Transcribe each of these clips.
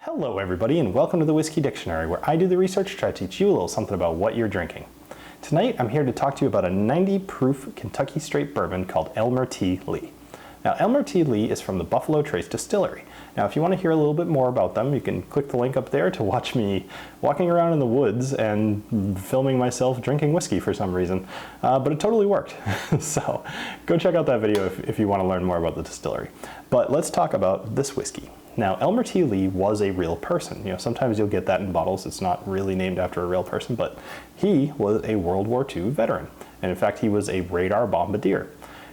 Hello everybody and welcome to the Whiskey Dictionary, where I do the research to try to teach you a little something about what you're drinking. Tonight I'm here to talk to you about a 90 proof Kentucky straight bourbon called Elmer T. Lee. Now Elmer T. Lee is from the Buffalo Trace Distillery. Now if you want to hear a little bit more about them, you can click the link up there to watch me walking around in the woods and filming myself drinking whiskey for some reason, but it totally worked. So go check out that video if you want to learn more about the distillery. But let's talk about this whiskey. Now, Elmer T. Lee was a real person. You know, sometimes you'll get that in bottles. It's not really named after a real person, but he was a World War II veteran. And in fact, he was a radar bombardier.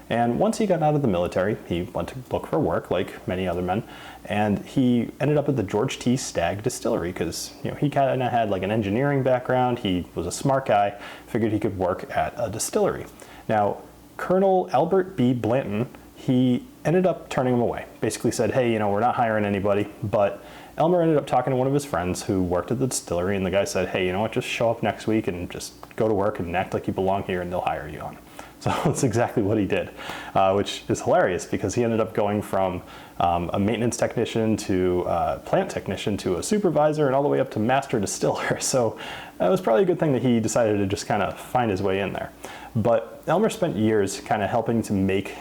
And once he got out of the military, he went to look for work like many other men. And he ended up at the George T. Stagg Distillery because, you know, he kind of had like an engineering background. He was a smart guy, figured he could work at a distillery. Now, Colonel Albert B. Blanton, he ended up turning him away. Basically said, hey, you know, we're not hiring anybody. But Elmer ended up talking to one of his friends who worked at the distillery, and the guy said, hey, you know what, just show up next week and just go to work and act like you belong here and they'll hire you on. So that's exactly what he did, which is hilarious because he ended up going from a maintenance technician to a plant technician to a supervisor and all the way up to master distiller. So it was probably a good thing that he decided to just kind of find his way in there. But Elmer spent years kind of helping to make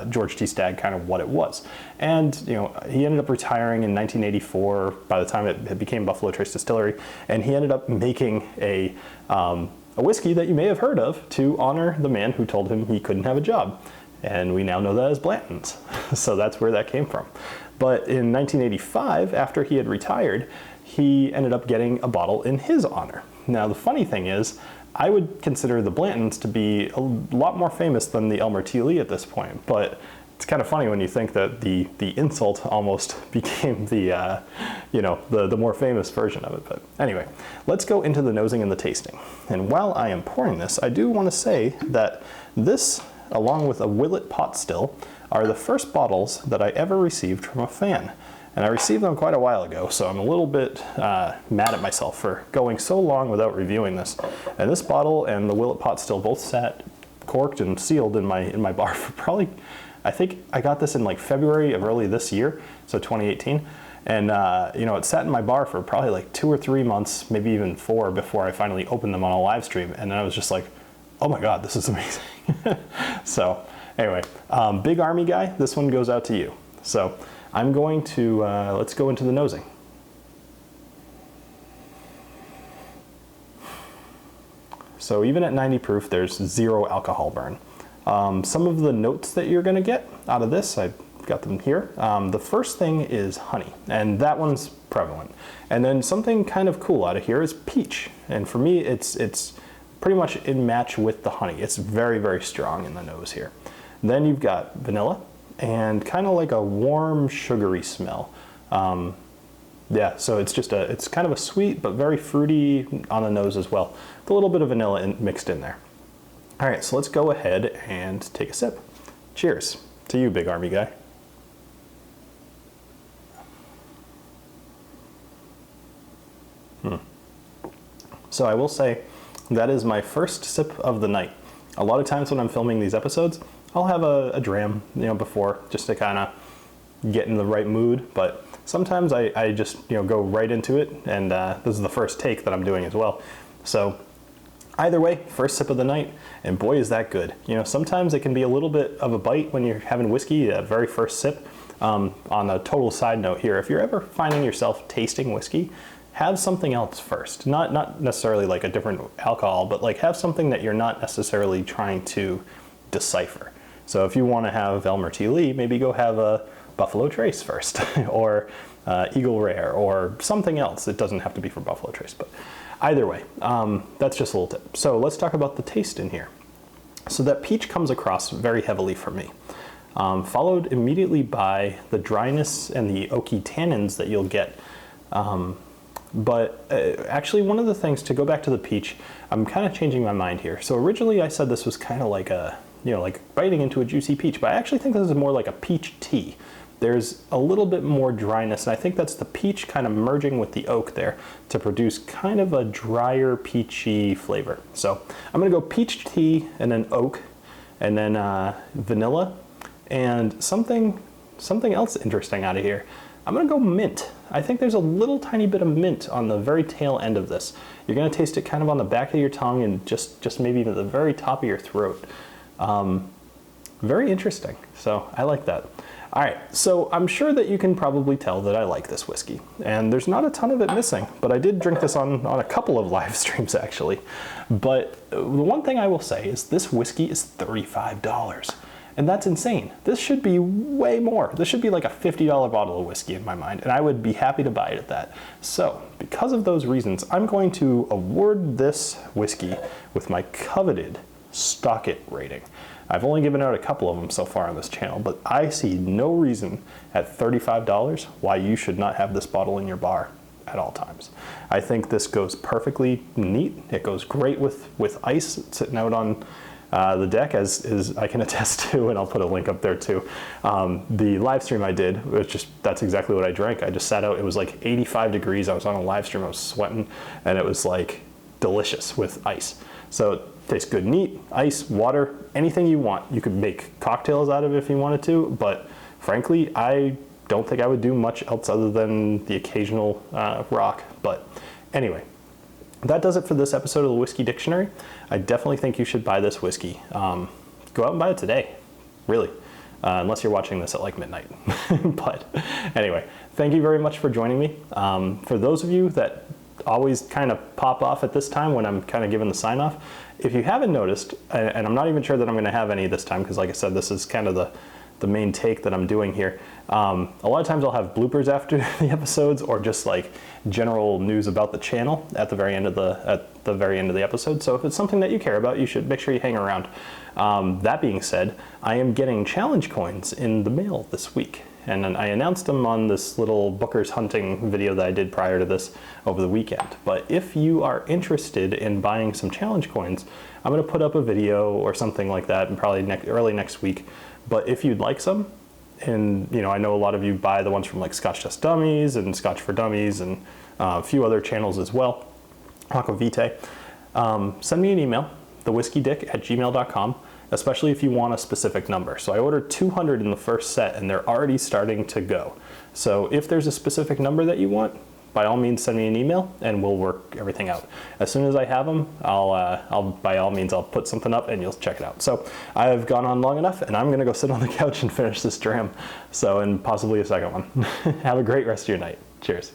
George T. Stagg kind of what it was. And, you know, he ended up retiring in 1984 by the time it became Buffalo Trace Distillery, and he ended up making a whiskey that you may have heard of to honor the man who told him he couldn't have a job. And we now know that as Blanton's. So that's where that came from. But in 1985, after he had retired, he ended up getting a bottle in his honor. Now the funny thing is, I would consider the Blantons to be a lot more famous than the Elmer T. Lee at this point, but it's kind of funny when you think that the insult almost became the, you know, the more famous version of it. But anyway, let's go into the nosing and the tasting. And while I am pouring this, I do want to say that this, along with a Willet pot still, are the first bottles that I ever received from a fan. And I received them quite a while ago, so I'm a little bit mad at myself for going so long without reviewing this. And this bottle and the Willet pot still both sat corked and sealed in my bar for probably, I think I got this in like February of early this year, so 2018. And you know, it sat in my bar for probably like 2 or 3 months, maybe even 4, before I finally opened them on a live stream. And then I was just like, oh my God, this is amazing. So anyway, big army guy, this one goes out to you. So I'm going to, let's go into the nosing. So even at 90 proof, there's 0 alcohol burn. Some of the notes that you're gonna get out of this, I've got them here. The first thing is honey, and that one's prevalent. And then something kind of cool out of here is peach. And for me, it's pretty much in match with the honey. It's very, very strong in the nose here. Then you've got vanilla, and kind of like a warm sugary smell. Yeah, so it's just it's kind of a sweet but very fruity on the nose as well, with a little bit of vanilla mixed in there. All right, so let's go ahead and take a sip. Cheers to you, big army guy. So I will say that is my first sip of the night. A lot of times when I'm filming these episodes, I'll have a dram, you know, before, just to kind of get in the right mood. But sometimes I just, you know, go right into it, and this is the first take that I'm doing as well. So either way, first sip of the night, and boy is that good. You know, sometimes it can be a little bit of a bite when you're having whiskey, that very first sip. On a total side note here, if you're ever finding yourself tasting whiskey, have something else first. Not necessarily like a different alcohol, but like have something that you're not necessarily trying to decipher. So if you want to have Elmer T. Lee, maybe go have a Buffalo Trace first, or Eagle Rare, or something else. It doesn't have to be from Buffalo Trace, but either way, that's just a little tip. So let's talk about the taste in here. So that peach comes across very heavily for me, followed immediately by the dryness and the oaky tannins that you'll get. But actually, one of the things, to go back to the peach, I'm kind of changing my mind here. So originally I said this was kind of like a, you know, like biting into a juicy peach, but I actually think this is more like a peach tea. There's a little bit more dryness, and I think that's the peach kind of merging with the oak there to produce kind of a drier, peachy flavor. So I'm gonna go peach tea, and then oak, and then vanilla, and something else interesting out of here. I'm gonna go mint. I think there's a little tiny bit of mint on the very tail end of this. You're gonna taste it kind of on the back of your tongue and just maybe to the very top of your throat. Very interesting, so I like that. All right, so I'm sure that you can probably tell that I like this whiskey, and there's not a ton of it missing, but I did drink this on a couple of live streams actually. But the one thing I will say is this whiskey is $35, and that's insane. This should be way more. This should be like a $50 bottle of whiskey in my mind, and I would be happy to buy it at that. So because of those reasons, I'm going to award this whiskey with my coveted Stock It rating. I've only given out a couple of them so far on this channel, but I see no reason at $35 why you should not have this bottle in your bar at all times. I think this goes perfectly neat. It goes great with ice sitting out on the deck, as I can attest to, and I'll put a link up there too. The live stream I did, that's exactly what I drank. I just sat out, it was like 85 degrees. I was on a live stream, I was sweating, and it was like delicious with ice. So it tastes good neat, ice, water, anything you want. You could make cocktails out of it if you wanted to, but frankly, I don't think I would do much else other than the occasional rock. But anyway, that does it for this episode of the Whiskey Dictionary. I definitely think you should buy this whiskey. Go out and buy it today, really, unless you're watching this at like midnight. But anyway, thank you very much for joining me. For those of you that always kind of pop off at this time when I'm kind of giving the sign off, if you haven't noticed, and I'm not even sure that I'm going to have any this time, because like I said, this is kind of the main take that I'm doing here. A lot of times I'll have bloopers after the episodes, or just like general news about the channel at the very end of the episode. So if it's something that you care about, you should make sure you hang around. That being said, I am getting challenge coins in the mail this week, and I announced them on this little Booker's hunting video that I did prior to this over the weekend. But if you are interested in buying some challenge coins, I'm going to put up a video or something like that, and probably early next week. But if you'd like some, and you know, I know a lot of you buy the ones from like Scotch Just Dummies and Scotch for Dummies and a few other channels as well, Aquavitae, send me an email, thewhiskeydick@gmail.com, especially if you want a specific number. So I ordered 200 in the first set, and they're already starting to go. So if there's a specific number that you want, by all means send me an email and we'll work everything out. As soon as I have them, I'll by all means, I'll put something up and you'll check it out. So I've gone on long enough, and I'm gonna go sit on the couch and finish this dram. So, and possibly a second one. Have a great rest of your night. Cheers.